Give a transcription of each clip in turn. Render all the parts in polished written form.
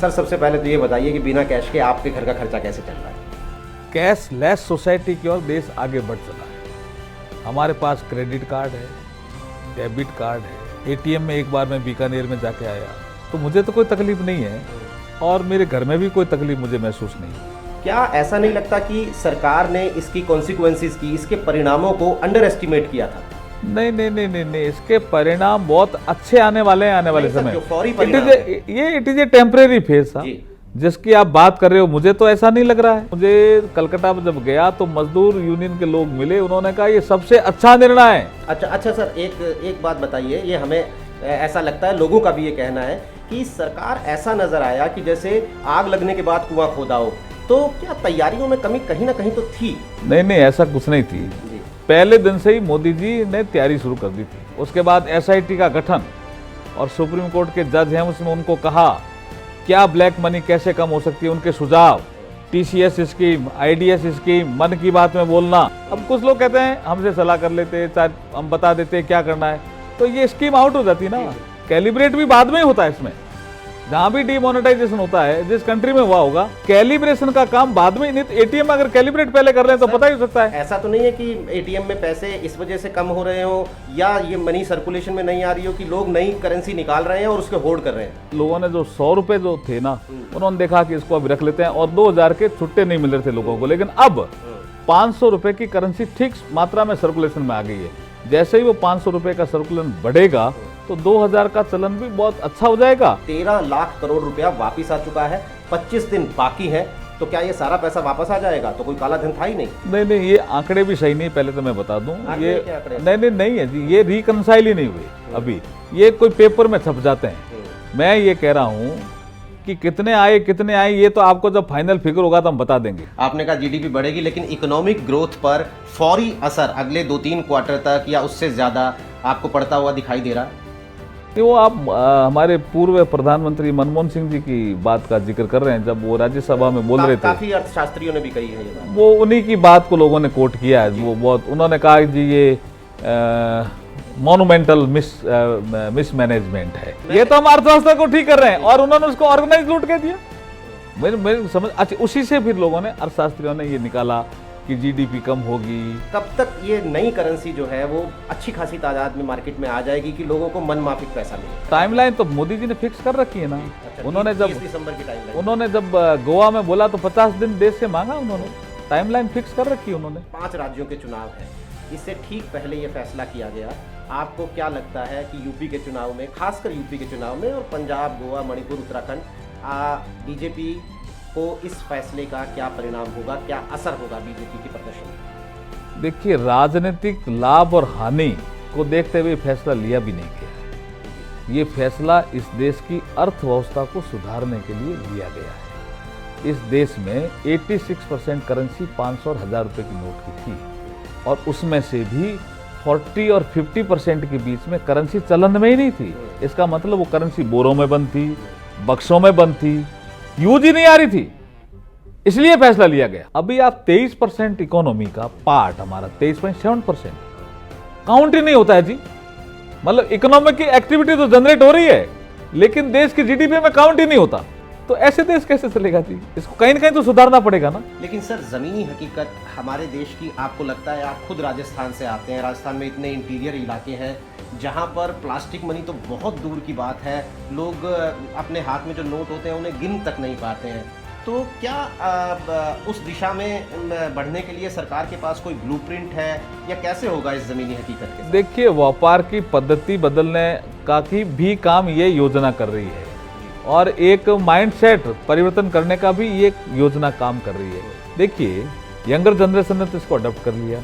Sir सबसे पहले तो ये बताइए कि बिना कैश के आपके घर का खर्चा कैसे चल रहा है? कैशलेस सोसाइटी की ओर देश आगे बढ़ चला है। हमारे पास क्रेडिट कार्ड है, डेबिट कार्ड है, एटीएम में एक बार मैं बीकानेर में जाके आया तो मुझे तो कोई तकलीफ नहीं है और मेरे घर में भी कोई तकलीफ मुझे महसूस नहीं है। क्या ऐसा नहीं लगता कि सरकार ने इसकी कॉन्सिक्वेंसेस की, इसके परिणामों को अंडर एस्टिमेट किया था? नहीं नहीं नहीं नहीं नहीं, इसके परिणाम बहुत अच्छे आने वाले हैं आने वाले समय। It is a temporary phase था जिसकी आप बात कर रहे हो। मुझे तो ऐसा नहीं लग रहा है। मुझे कलकत्ता में जब गया तो मजदूर यूनियन के लोग मिले, उन्होंने कहा ये सबसे अच्छा निर्णय है। अच्छा सर, एक बात बताइए, ये हमें ऐसा लगता है, लोगों का भी ये कहना है कि सरकार ऐसा नजर आया कि जैसे आग लगने के बाद कुआं खोदा हो, तो क्या तैयारियों में कमी कहीं ना कहीं तो थी? नहीं, ऐसा कुछ नहीं थी। पहले दिन से ही मोदी जी ने तैयारी शुरू कर दी थी। उसके बाद एसआईटी का गठन और सुप्रीम कोर्ट के जज हैं, उसमें उनको कहा क्या ब्लैक मनी कैसे कम हो सकती है, उनके सुझाव, टीसीएस स्कीम, आईडीएस स्कीम, मन की बात में बोलना। अब कुछ लोग कहते हैं हमसे सलाह कर लेते, चाहे हम बता देते क्या करना है, तो ये स्कीम आउट हो जाती ना। कैलिब्रेट भी बाद में ही होता है। इसमें जहां भी डीमोनेटाइजेशन होता है, जिस कंट्री में हुआ होगा, कैलिब्रेशन का काम बाद में। नहीं तो एटीएम अगर कैलिब्रेट पहले कर रहे हैं तो पता ही हो सकता है। ऐसा तो नहीं है कि एटीएम में पैसे इस वजह से कम हो रहे हो या ये मनी सर्कुलेशन में नहीं आ रही हो कि लोग नई करेंसी निकाल रहे हैं और उसके होल्ड कर रहे हैं? लोगों ने जो 100 रुपए जो थे ना, उन्होंने देखा कि इसको अभी रख लेते हैं, और 2000 के छुट्टे नहीं मिल रहे थे लोगों को। लेकिन अब 500 रुपए की करेंसी फिक्स मात्रा में सर्कुलेशन में आ गई है। जैसे ही वो 500 रुपए का सर्कुलेशन बढ़ेगा तो 2000 का चलन भी बहुत अच्छा हो जाएगा। 13 लाख करोड़ रुपया वापिस आ चुका है, 25 दिन बाकी है, तो क्या ये सारा पैसा वापस आ जाएगा? तो कोई काला धन था ही नहीं। नहीं, ये आंकड़े भी सही नहीं, पहले तो मैं बता दूं। ये नहीं है जी, ये रिकंसाइल ही नहीं हुए अभी। ये कोई पेपर में छप जाते हैं। मैं ये कह रहा हूं कि कितने आए ये तो आपको जब फाइनल फिगर होगा तो हम बता देंगे। आपने कहा जीडीपी बढ़ेगी, लेकिन इकोनॉमिक ग्रोथ पर फौरी असर अगले 2-3 क्वार्टर तक या उससे ज्यादा आपको पड़ता हुआ दिखाई दे रहा है? वो आप हमारे पूर्व प्रधानमंत्री मनमोहन सिंह जी की बात का जिक्र कर रहे हैं, जब वो राज्यसभा में बोल रहे थे। काफी अर्थशास्त्रियों ने भी कही है ये बात। वो उन्हीं की बात को लोगों ने कोट किया है। वो बहुत, उन्होंने कहा जी ये मोनुमेंटल मिसमैनेजमेंट है। ये तो हम अर्थव्यवस्था को ठीक कर रहे हैं और उन्होंने उसको ऑर्गेनाइज लूट के दिया। मेरे समझ अच्छा, उसी से फिर लोगों ने, अर्थशास्त्रियों ने ये निकाला कि जीडीपी कम होगी। कब तक ये नई करेंसी जो है वो अच्छी खासी तादाद में मार्केट में आ जाएगी कि लोगों को मन माफिक पैसा मिले? टाइमलाइन तो मोदी जी ने फिक्स कर रखी है ना। उन्होंने जब 30 दिसंबर की टाइमलाइन, उन्होंने जब गोवा में बोला तो 50 दिन देश से मांगा। उन्होंने टाइमलाइन फिक्स कर रखी है। उन्होंने 5 राज्यों के चुनाव है, इससे ठीक पहले ये फैसला किया गया। आपको क्या लगता है कि यूपी के चुनाव में, खासकर यूपी के चुनाव में, और पंजाब, गोवा, मणिपुर, उत्तराखंड, बीजेपी को इस फैसले का क्या परिणाम होगा, क्या असर होगा बीजेपी के प्रदर्शन में? देखिए, राजनीतिक लाभ और हानि को देखते हुए फैसला लिया भी नहीं गया है। ये फैसला इस देश की अर्थव्यवस्था को सुधारने के लिए लिया गया है। इस देश में 86% करेंसी 500 और 1000 रुपए की नोट की थी, और उसमें से भी 40 और 50% के बीच में करेंसी चलन में ही नहीं थी। इसका मतलब वो करेंसी बोरों में बंद थी, बक्सों में बंद थी, यूज ही नहीं आ रही थी, इसलिए फैसला लिया गया। अभी आप 23% इकोनॉमी का पार्ट, हमारा 23.7% काउंट ही नहीं होता है जी। मतलब इकोनॉमिक की एक्टिविटी तो जनरेट हो रही है, लेकिन देश की जीडीपी में काउंट ही नहीं होता। तो ऐसे देश कैसे चलेगा जी? इसको कहीं ना कहीं तो सुधारना पड़ेगा ना। लेकिन सर, जमीनी हकीकत हमारे देश की, आपको लगता है, आप खुद राजस्थान से आते हैं, राजस्थान में इतने इंटीरियर इलाके हैं जहां पर प्लास्टिक मनी तो बहुत दूर की बात है, लोग अपने हाथ में जो नोट होते हैं उन्हें गिन तक नहीं पाते हैं। तो क्या उस दिशा में बढ़ने के लिए सरकार के पास कोई ब्लूप्रिंट है, या कैसे होगा इस जमीनी हकीकत के साथ? देखिए, व्यापार की पद्धति बदलने का भी काम ये योजना कर रही है, और एक माइंडसेट परिवर्तन करने का भी ये योजना काम कर रही है। देखिए, यंगर जनरेशन ने तो इसको अडॉप्ट कर लिया।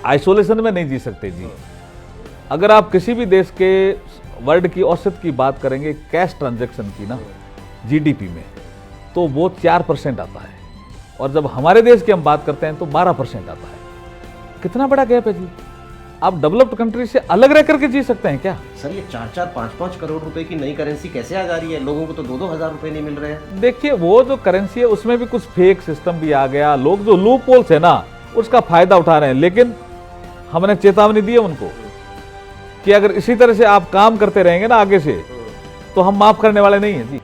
आइसोलेशन में नहीं जी सकते जी। अगर आप किसी भी देश के वर्ल्ड की औसत की बात करेंगे कैश ट्रांजैक्शन की ना, जीडीपी में, तो वो 4% आता है, और जब हमारे देश की हम बात करते हैं तो 12% आता है। कितना बड़ा गैप है जी। आप डेवलप्ड कंट्री से अलग रह करके जी सकते हैं क्या? सर, ये 4-4, 5-5 करोड़ रुपए की नई करेंसी कैसे आ जा रही है? लोगों को तो 2-2 हजार रुपए नहीं मिल रहे हैं। देखिए, वो जो करेंसी है उसमें भी कुछ फेक सिस्टम भी आ गया। लोग जो लूप होल्स है ना, उसका फायदा उठा रहे हैं। लेकिन हमने चेतावनी दी है उनको कि अगर इसी तरह से आप काम करते रहेंगे ना आगे से, तो हम माफ करने वाले नहीं हैं जी।